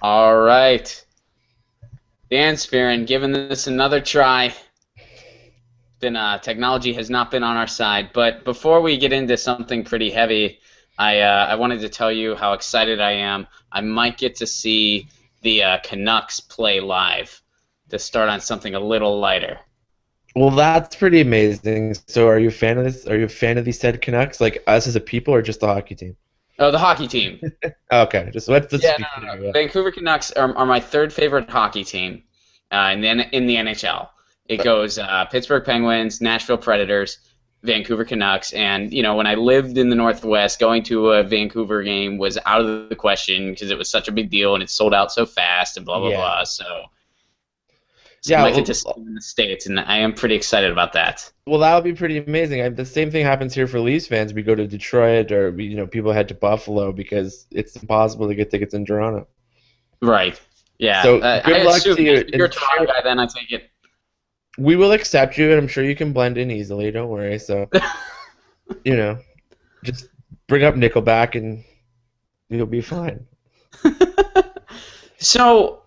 All right. Dan Spearin, giving this another try. Been technology has not been on our side, but before we get into something pretty heavy, I wanted to tell you how excited I am. I might get to see the Canucks play live to start on something a little lighter. Well, that's pretty amazing. So, are you a fan of this? Are you a fan of these said Canucks, like us as a people, or just the hockey team? Oh, the hockey team. Okay, just let's Yeah, be no, no, clear. no. Yeah. Vancouver Canucks are my third favorite hockey team in the NHL. It goes Pittsburgh Penguins, Nashville Predators, Vancouver Canucks, and when I lived in the Northwest, going to a Vancouver game was out of the question because it was such a big deal and it sold out so fast and blah blah Yeah. blah. So I Yeah. might get to see them in the States, and I am pretty excited about that. Well, that would be pretty amazing. The same thing happens here for Leafs fans. We go to Detroit, or people head to Buffalo because it's impossible to get tickets in Toronto. Right? Yeah. So, I good luck assume to you, you're and a Toronto sure guy, then I take it. we will accept you, and I'm sure you can blend in easily. Don't worry. So, you know, just bring up Nickelback, and you'll be fine. So,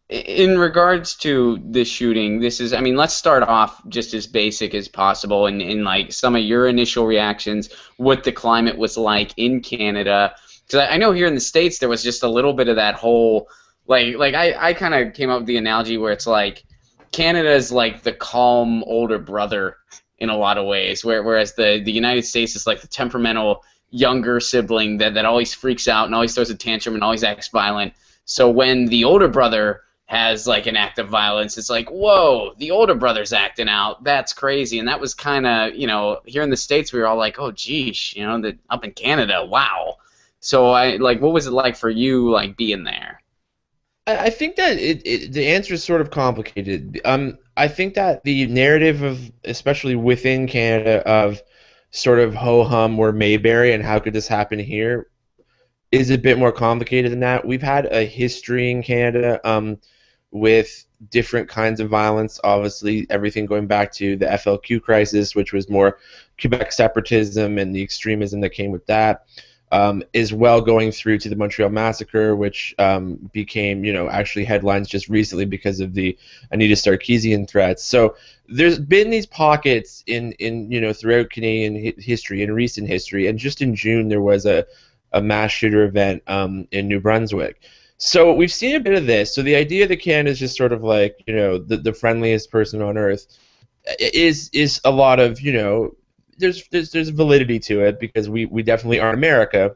in regards to the shooting, I mean, let's start off just as basic as possible in like some of your initial reactions, what the climate was like in Canada. Because I know here in the States there was just a little bit of that whole, I kind of came up with the analogy where it's like Canada is like the calm older brother in a lot of ways, whereas the United States is like the temperamental younger sibling that always freaks out and always throws a tantrum and always acts violent. So when the older brother has like an act of violence, it's like, whoa, the older brother's acting out. That's crazy. And that was kind of, here in the States, we were all like, oh, geez, that up in Canada, wow. So what was it like for you, like being there? I think that the answer is sort of complicated. I think that the narrative of, especially within Canada, of sort of ho hum or Mayberry and how could this happen here is a bit more complicated than that. We've had a history in Canada with different kinds of violence. Obviously, everything going back to the FLQ crisis, which was more Quebec separatism and the extremism that came with that. Is well going through to the Montreal Massacre, which became, actually headlines just recently because of the Anita Sarkeesian threats. So there's been these pockets in throughout Canadian history, in recent history, and just in June there was a mass shooter event in New Brunswick. So we've seen a bit of this. So the idea that Canada is just sort of like, the friendliest person on earth is a lot of, there's validity to it because we definitely are America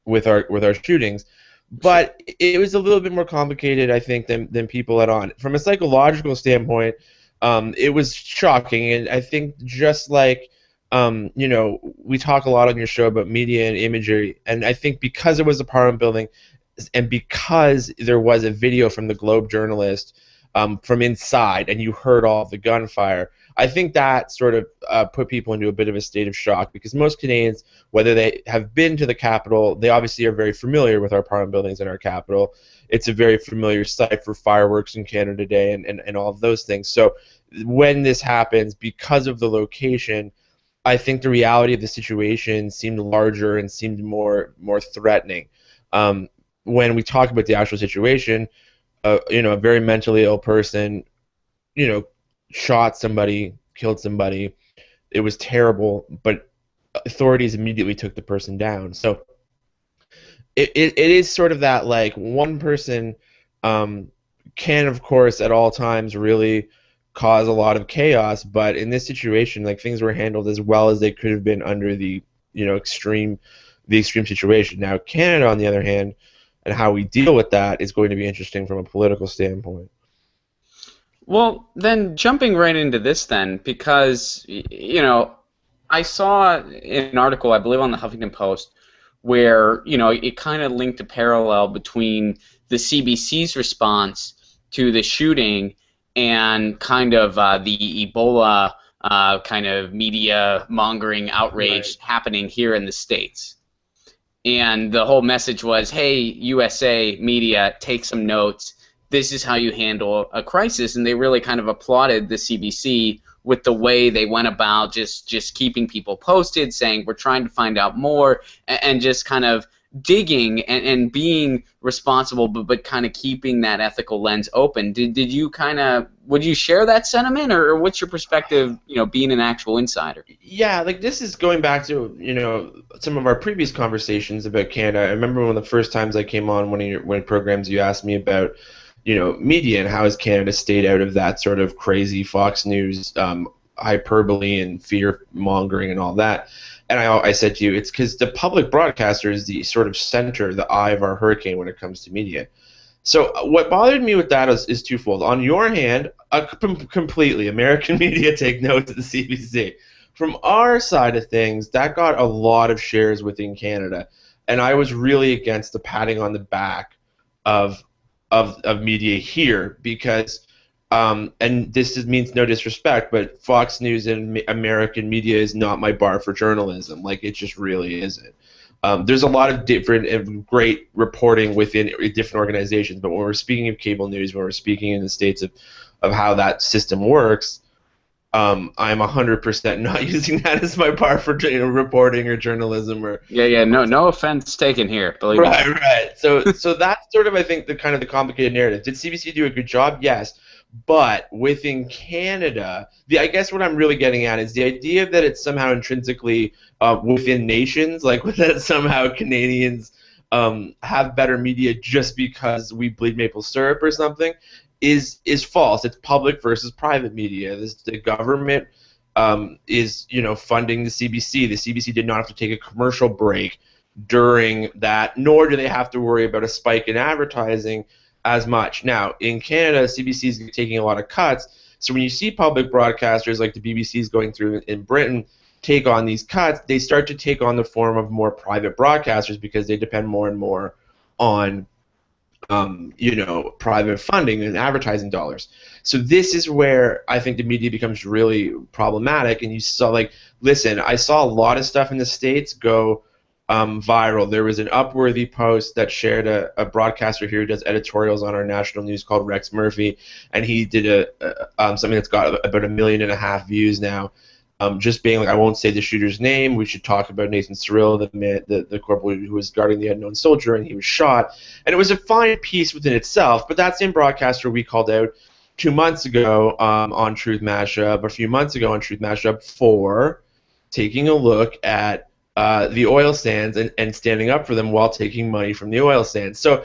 with our shootings, but it was a little bit more complicated, I think, than people let on. From a psychological standpoint, it was shocking, and I think just like we talk a lot on your show about media and imagery, and I think because it was a apartment building, and because there was a video from the Globe journalist from inside, and you heard all of the gunfire, I think that sort of put people into a bit of a state of shock because most Canadians, whether they have been to the capital, they obviously are very familiar with our apartment buildings in our capital. It's a very familiar site for fireworks in Canada Day and all of those things. So when this happens, because of the location, I think the reality of the situation seemed larger and seemed more threatening. Um, when we talk about the actual situation, a very mentally ill person, you know, shot somebody, killed somebody. It was terrible, but authorities immediately took the person down. So it is sort of that, like, one person um, can, of course, at all times really cause a lot of chaos, but in this situation, like, things were handled as well as they could have been under the extreme situation. Now, Canada, on the other hand, and how we deal with that is going to be interesting from a political standpoint. Well, then jumping right into this then, because I saw an article, I believe on the Huffington Post, where it kind of linked a parallel between the CBC's response to the shooting and kind of the Ebola kind of media mongering Right. outrage happening here in the States. And the whole message was, hey, USA media, take some notes. This is how you handle a crisis. And they really kind of applauded the CBC with the way they went about just keeping people posted, saying we're trying to find out more, and just kind of digging and being responsible, but kind of keeping that ethical lens open. Did you kind of would you share that sentiment, or what's your perspective? Being an actual insider. Yeah, like this is going back to, some of our previous conversations about Canada. I remember one of the first times I came on one programs you asked me about, media and how has Canada stayed out of that sort of crazy Fox News hyperbole and fear mongering and all that. And I said to you, it's because the public broadcaster is the sort of center, the eye of our hurricane when it comes to media. So what bothered me with that is twofold. On your hand, completely American media take note of the CBC. From our side of things, that got a lot of shares within Canada, and I was really against the patting on the back of media here because, and means no disrespect, but Fox News and American media is not my bar for journalism. Like, it just really isn't. There's a lot of different and great reporting within different organizations, but when we're speaking of cable news, when we're speaking in the states of how that system works, I'm 100% not using that as my bar for reporting or journalism or Yeah. No offense taken here. Believe me. right. So that's sort of, I think, the kind of the complicated narrative. Did CBC do a good job? Yes. But within Canada, I guess what I'm really getting at is the idea that it's somehow intrinsically within nations, like that somehow Canadians have better media just because we bleed maple syrup or something, is false. It's public versus private media. The government is funding the CBC. The CBC did not have to take a commercial break during that, nor do they have to worry about a spike in advertising as much. Now, in Canada, CBC is taking a lot of cuts, so when you see public broadcasters like the BBC is going through in Britain take on these cuts, they start to take on the form of more private broadcasters because they depend more and more on private funding and advertising dollars. So this is where I think the media becomes really problematic. And you saw, listen, I saw a lot of stuff in the States go viral. There was an Upworthy post that shared a broadcaster here who does editorials on our national news called Rex Murphy, and he did something that's got about 1.5 million views now. Just being like, I won't say the shooter's name. We should talk about Nathan Cyril, the corporal who was guarding the unknown soldier, and he was shot. And it was a fine piece within itself. But that same broadcaster we called out 2 months ago on Truth Mashup, a few months ago on Truth Mashup, for taking a look at the oil sands and standing up for them while taking money from the oil sands. So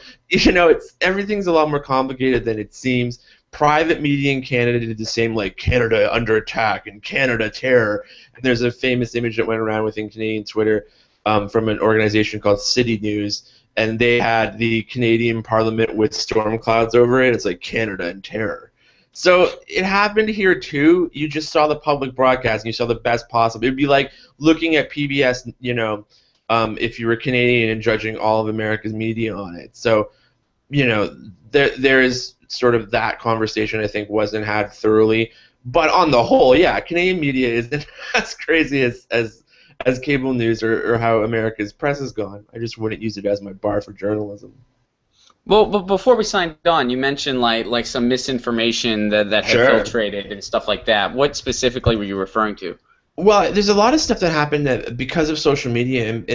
everything's a lot more complicated than it seems. Private media in Canada did the same, like Canada under attack and Canada terror. And there's a famous image that went around within Canadian Twitter from an organization called City News, and they had the Canadian Parliament with storm clouds over it. It's like Canada and terror. So it happened here too. You just saw the public broadcast and you saw the best possible. It'd be like looking at PBS, if you were Canadian and judging all of America's media on it. So, there is sort of that conversation I think wasn't had thoroughly. But on the whole, yeah, Canadian media isn't as crazy as cable news or how America's press has gone. I just wouldn't use it as my bar for journalism. Well, but before we signed on, you mentioned like some misinformation that had Sure. filtrated and stuff like that. What specifically were you referring to? Well, there's a lot of stuff that happened that because of social media, and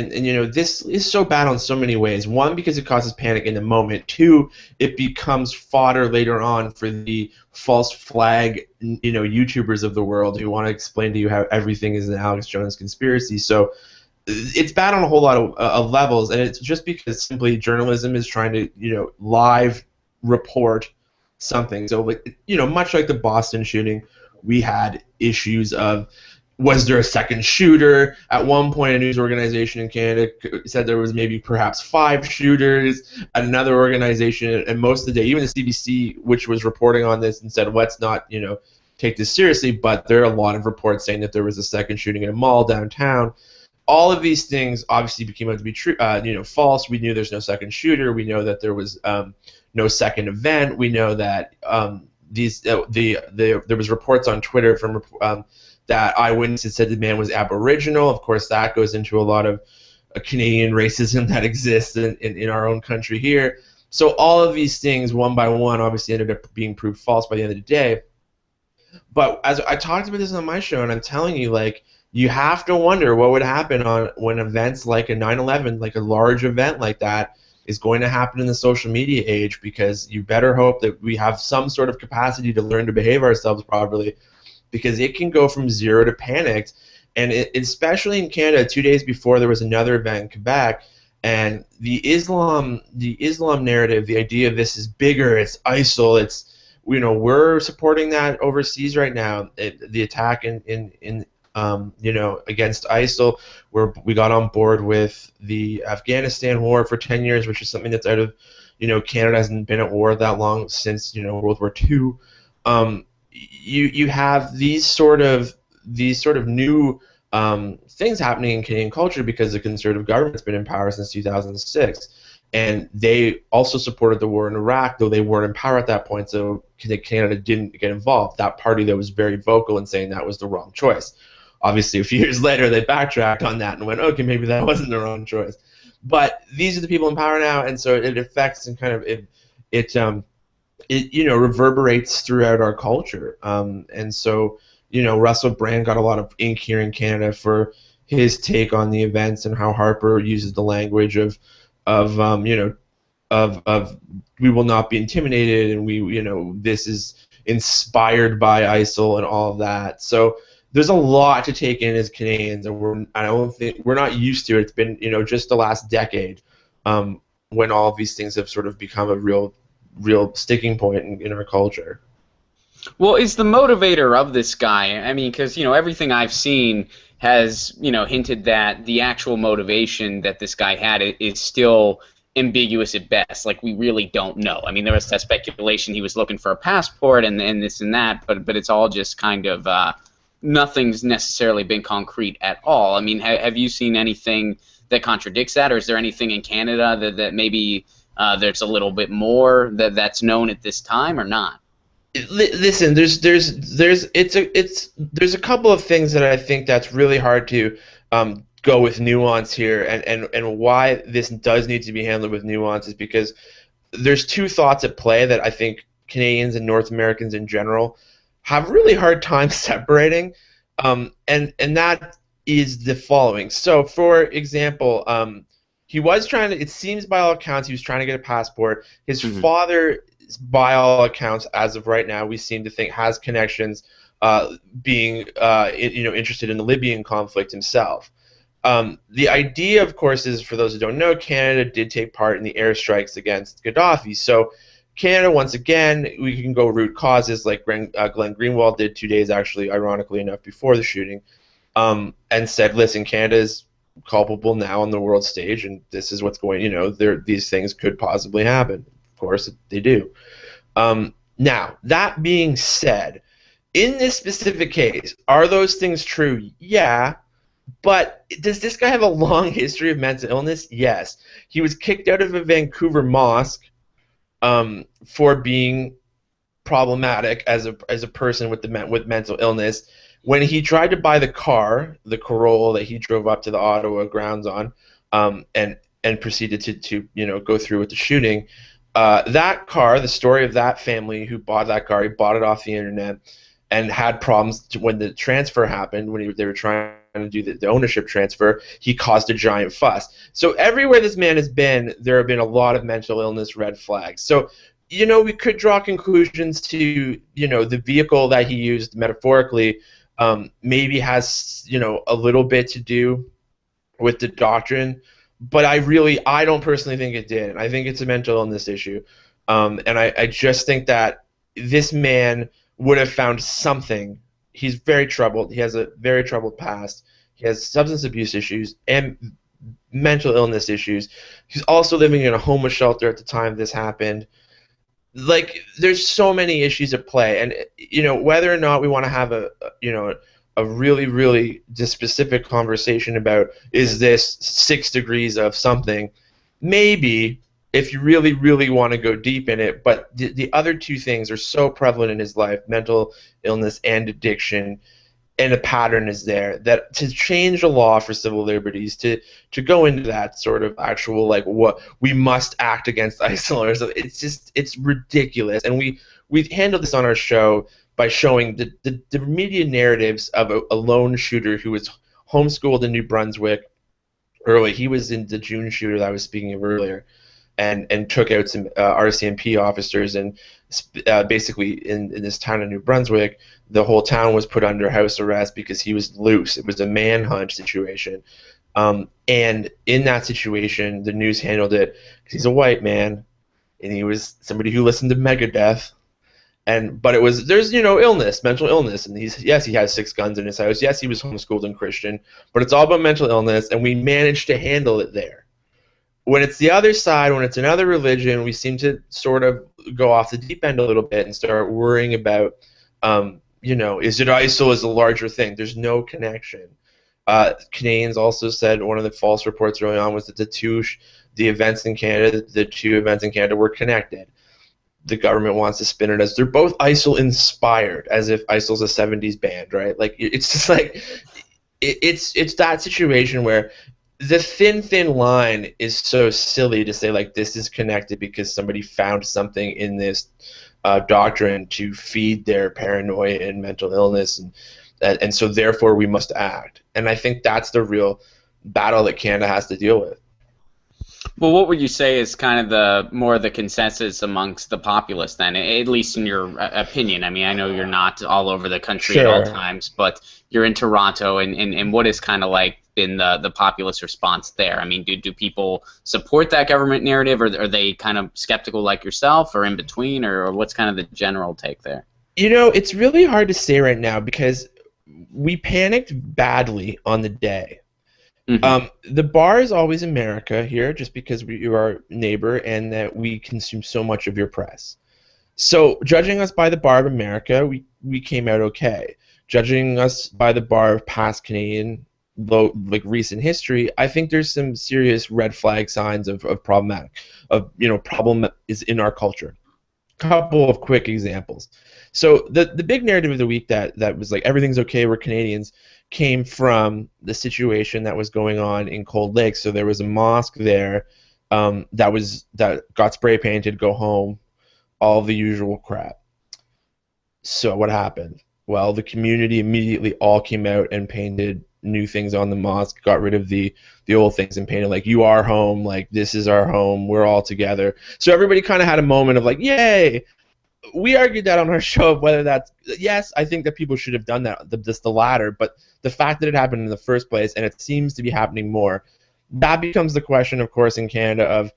this is so bad on so many ways. One, because it causes panic in the moment. Two, it becomes fodder later on for the false flag, YouTubers of the world who want to explain to you how everything is an Alex Jones conspiracy. So it's bad on a whole lot of levels, and it's just because simply journalism is trying to, live report something. So, much like the Boston shooting, we had issues of, was there a second shooter? At one point, a news organization in Canada said there was maybe perhaps 5 shooters. Another organization, and most of the day, even the CBC, which was reporting on this and said, let's not, take this seriously, but there are a lot of reports saying that there was a second shooting in a mall downtown. All of these things obviously became out to be true, false. We knew there's no second shooter. We know that there was no second event. We know that there was reports on Twitter from that eyewitnesses said the man was Aboriginal. Of course, that goes into a lot of Canadian racism that exists in our own country here. So all of these things, one by one, obviously ended up being proved false by the end of the day. But as I talked about this on my show, and I'm telling you, you have to wonder what would happen on when events like a 9/11, like a large event like that, is going to happen in the social media age, because you better hope that we have some sort of capacity to learn to behave ourselves properly, because it can go from zero to panicked. And especially in Canada, 2 days before there was another event in Quebec, and the Islam narrative, the idea of this is bigger, it's ISIL, it's, we're supporting that overseas right now. The attack in against ISIL, where we got on board with the Afghanistan war for 10 years, which is something that's out of, Canada hasn't been at war that long since, World War II. You have these sort of new things happening in Canadian culture because the Conservative government's been in power since 2006, and they also supported the war in Iraq, though they weren't in power at that point. So Canada didn't get involved. That party that was very vocal in saying that was the wrong choice. Obviously, a few years later, they backtracked on that and went, okay, maybe that wasn't the wrong choice. But these are the people in power now, and so it affects and kind of it reverberates throughout our culture. And so Russell Brand got a lot of ink here in Canada for his take on the events, and how Harper uses the language of of we will not be intimidated, and this is inspired by ISIL and all of that. So there's a lot to take in as Canadians, and I don't think we're not used to it. It's been just the last decade, when all of these things have sort of become a real sticking point in our culture. Well, is the motivator of this guy? I mean, because everything I've seen has hinted that the actual motivation that this guy had is still ambiguous at best. Like, we really don't know. I mean, there was that speculation he was looking for a passport and this and that, but it's all just kind of nothing's necessarily been concrete at all. I mean, have you seen anything that contradicts that, or is there anything in Canada that maybe there's a little bit more that's known at this time, or not? Listen, there's a couple of things that I think that's really hard to go with nuance here, and why this does need to be handled with nuance is because there's two thoughts at play that I think Canadians and North Americans in general have really hard time separating, and that is the following. So, for example, he was trying to. It seems by all accounts he was trying to get a passport. His father, by all accounts, as of right now, we seem to think has connections, being interested in the Libyan conflict himself. The idea, of course, is, for those who don't know, Canada did take part in the airstrikes against Gaddafi. So Canada, once again, we can go root causes like Glenn Greenwald did 2 days, actually, ironically enough, before the shooting, and said, listen, Canada's culpable now on the world stage, and this is what's going, these things could possibly happen. Of course, they do. Now, that being said, in this specific case, are those things true? Yeah. But does this guy have a long history of mental illness? Yes. He was kicked out of a Vancouver mosque for being problematic as a person with mental illness. When he tried to buy the car, the Corolla that he drove up to the Ottawa grounds on, and proceeded to go through with the shooting, that car, the story of that family who bought that car, he bought it off the internet and had problems when the transfer happened, when they were trying to do the ownership transfer. He caused a giant fuss. So everywhere this man has been, there have been a lot of mental illness red flags. So, we could draw conclusions to, the vehicle that he used metaphorically maybe has, a little bit to do with the doctrine, but I don't personally think it did. I think it's a mental illness issue, and I just think that this man would have found something. He's very troubled. He has a very troubled past. He has substance abuse issues and mental illness issues. He's also living in a homeless shelter at the time this happened. Like, there's so many issues at play, and whether or not we want to have a really, really just specific conversation about, is this 6 degrees of something, maybe, if you really, really want to go deep in it. But the other two things are so prevalent in his life, mental illness and addiction, and a pattern is there, that to change the law for civil liberties, to go into that sort of actual, like, what we must act against ISIL or something, it's ridiculous. And we've handled this on our show by showing the media narratives of a lone shooter who was homeschooled in New Brunswick early. He was in the June shooter that I was speaking of earlier, and took out some RCMP officers, and basically in this town of New Brunswick, the whole town was put under house arrest because he was loose. It was a manhunt situation. And in that situation, the news handled it because he's a white man and he was somebody who listened to Megadeth. And but it was there's illness, mental illness, and he has 6 guns in his house. Yes, he was homeschooled and Christian, but it's all about mental illness, and we managed to handle it there. When it's the other side, when it's another religion, we seem to sort of go off the deep end a little bit and start worrying about, is it ISIL is a larger thing? There's no connection. Canadians also said one of the false reports early on was that the events in Canada, the 2 events in Canada were connected. The government wants to spin it as they're both ISIL inspired, as if ISIL's a 70s band, right? Like it's just like it's that situation where the thin line is so silly to say like this is connected because somebody found something in this doctrine to feed their paranoia and mental illness, and so therefore we must act. And I think that's the real battle that Canada has to deal with. Well, what would you say is kind of the consensus amongst the populace then, at least in your opinion? I mean, I know you're not all over the country at all Sure. times, but you're in Toronto, and what is kind of like been the populace response there? I mean, do people support that government narrative, or are they kind of skeptical like yourself, or in between, or what's kind of the general take there? It's really hard to say right now because we panicked badly on the day. Mm-hmm. The bar is always America here, just because you're our neighbor and that we consume so much of your press. So, judging us by the bar of America, we came out okay. Judging us by the bar of past Canadian, like recent history, I think there's some serious red flag signs of problematic, problem is in our culture. Couple of quick examples. So the big narrative of the week that was like everything's okay, we're Canadians, came from the situation that was going on in Cold Lake. So there was a mosque there that got spray painted, go home, all the usual crap. So what happened? Well, the community immediately all came out and painted new things on the mosque, got rid of the old things and painted like you are home, like this is our home, we're all together. So everybody kind of had a moment of like, yay. We argued that on our show of whether that's yes, I think that people should have done that, just the latter, but the fact that it happened in the first place and it seems to be happening more, that becomes the question, of course, in Canada of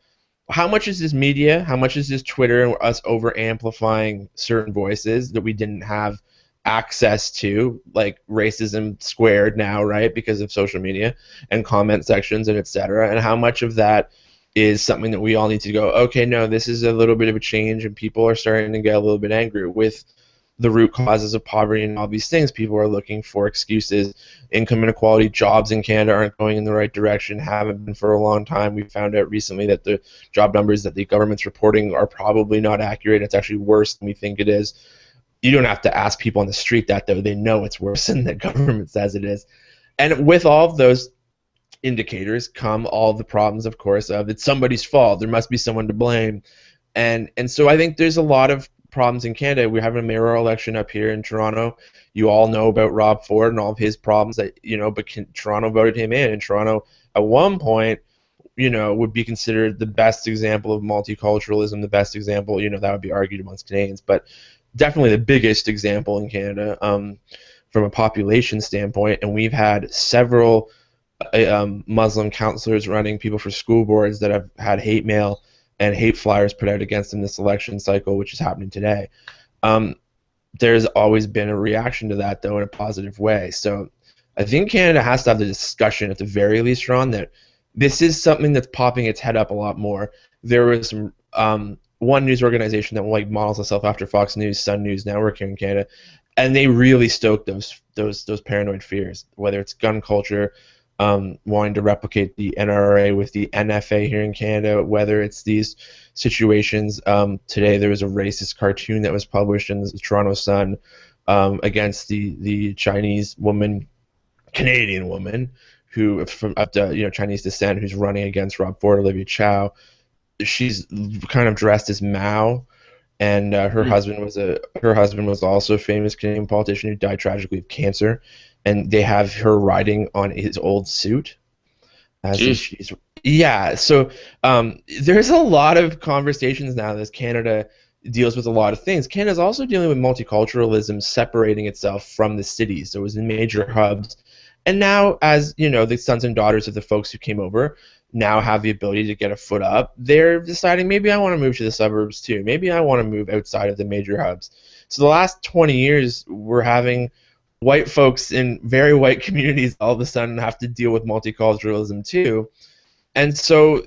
how much is this media, how much is this Twitter and us over amplifying certain voices that we didn't have access to, like racism squared now, right, because of social media and comment sections and etc. And how much of that is something that we all need to go, okay, no, this is a little bit of a change, and people are starting to get a little bit angry with the root causes of poverty and all these things. People are looking for excuses. Income inequality, jobs in Canada aren't going in the right direction, haven't been for a long time. We found out recently that the job numbers that the government's reporting are probably not accurate. It's actually worse than we think it is. You don't have to ask people on the street that, though. They know it's worse than the government says it is. And with all of those indicators come all the problems, of course, of it's somebody's fault. There must be someone to blame. And so I think there's a lot of problems in Canada. We're having a mayoral election up here in Toronto. You all know about Rob Ford and all of his problems that, but Toronto voted him in. And Toronto, at one point, would be considered the best example of multiculturalism, the best example, that would be argued amongst Canadians, but definitely the biggest example in Canada from a population standpoint. And we've had several Muslim counselors running people for school boards that have had hate mail and hate flyers put out against them this election cycle, which is happening today. There's always been a reaction to that, though, in a positive way. So I think Canada has to have the discussion, at the very least, Ron, that this is something that's popping its head up a lot more. There was some one news organization that models itself after Fox News, Sun News Network here in Canada, and they really stoked those paranoid fears, whether it's gun culture, wanting to replicate the NRA with the NFA here in Canada, whether it's these situations. Today there was a racist cartoon that was published in the Toronto Sun against the Chinese woman, Canadian woman, who from Chinese descent, who's running against Rob Ford, Olivia Chow. She's kind of dressed as Mao, and her husband was also a famous Canadian politician who died tragically of cancer. and they have her riding on his old suit as if Jeez. she's yeah. So there's a lot of conversations now that Canada deals with a lot of things. Canada's also dealing with multiculturalism separating itself from the cities. So it was in major hubs, and now as you know, the sons and daughters of the folks who came over now have the ability to get a foot up. They're deciding maybe I want to move to the suburbs too. Maybe I want to move outside of the major hubs. So the last 20 years, we're having white folks in very white communities all of a sudden have to deal with multiculturalism too. And so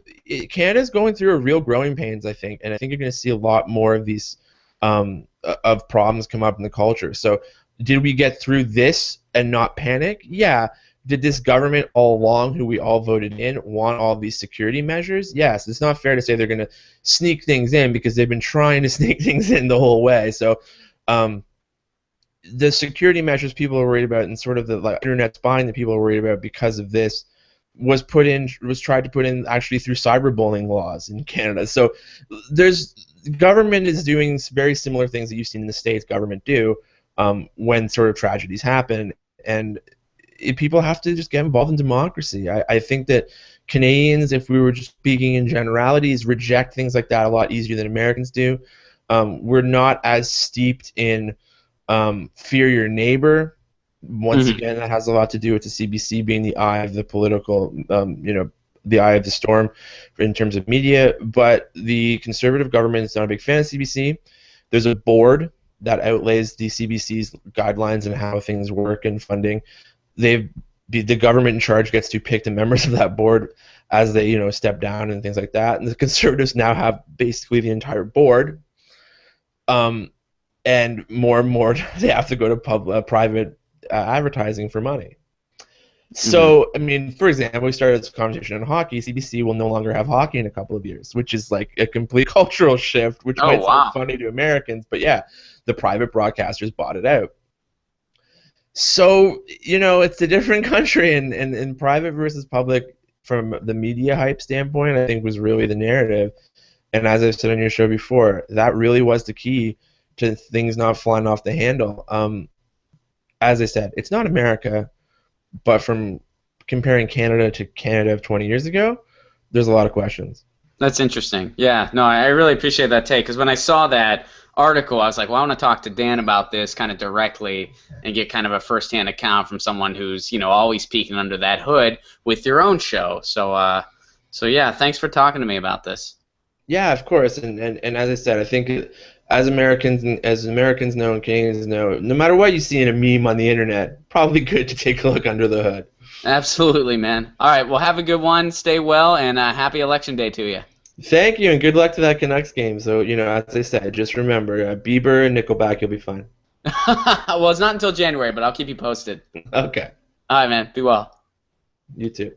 Canada's going through a real growing pains, I think, and I think you're going to see a lot more of these of problems come up in the culture. So did we get through this and not panic? Yeah. Did this government all along, who we all voted in, want all these security measures? Yes. It's not fair to say they're going to sneak things in because they've been trying to sneak things in the whole way. So the security measures people are worried about and sort of the internet spying that people are worried about because of this was tried to put in actually through cyberbullying laws in Canada. So there's government is doing very similar things that you've seen in the States government do when sort of tragedies happen, and people have to just get involved in democracy. I think that Canadians, if we were just speaking in generalities, reject things like that a lot easier than Americans do. We're not as steeped in fear your neighbor. Once Hmm. again, that has a lot to do with the CBC being the eye of the political, the eye of the storm in terms of media. But the conservative government is not a big fan of CBC. There's a board that outlays the CBC's guidelines and how things work and funding. The government in charge gets to pick the members of that board as they step down and things like that. And the conservatives now have basically the entire board. And more they have to go to private advertising for money. Hmm. So, I mean, for example, we started this conversation on hockey. CBC will no longer have hockey in a couple of years, which is like a complete cultural shift, which Oh might sound wow. funny to Americans, but yeah, the private broadcasters bought it out. So, it's a different country, and private versus public from the media hype standpoint, I think was really the narrative. And as I've said on your show before, that really was the key to things not flying off the handle. As I said, it's not America, but from comparing Canada to Canada of 20 years ago, there's a lot of questions. That's interesting. Yeah, no, I really appreciate that take because when I saw that article, I was like, well, I want to talk to Dan about this kind of directly and get kind of a firsthand account from someone who's, always peeking under that hood with your own show. So yeah, thanks for talking to me about this. Yeah, of course. And as I said, I think as Americans know and Canadians know, no matter what you see in a meme on the internet, probably good to take a look under the hood. Absolutely, man. All right, well, have a good one. Stay well, and happy election day to you. Thank you, and good luck to that Canucks game. So, as I said, just remember, Bieber and Nickelback, you'll be fine. Well, it's not until January, but I'll keep you posted. Okay, All right, man. Be well. you too.